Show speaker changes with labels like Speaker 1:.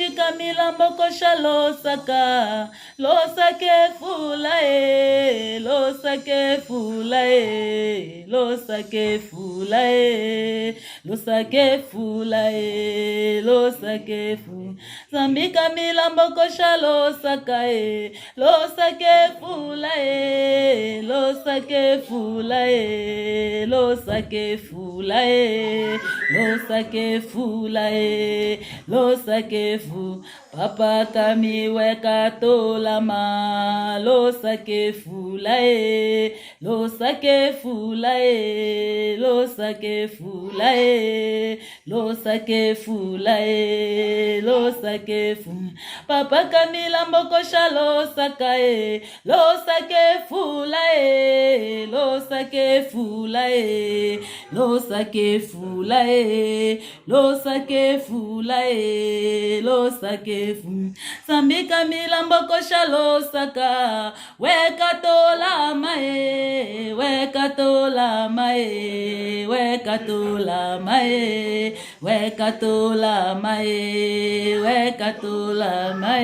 Speaker 1: Kamila mbokosha losaka, losake fulae, losake fulae, losake fulae, losake fulae, losake fu. Zambi Kamila mbokosha losaka losake fulae, losake fulae, losake fulae, losake fulae, losake fu. Papa Kami weka tolama, losake fulae, losake fulae, losake fulae, losake fulae, losake fu. Papa Kamila mbokosha losaka losake fulae, losake fulae, losake fulae, losake fulae, losake fu. Zambi Kamila mbokosha losaka, weka tolama weka tolama weka tolama weka tolama weka tolama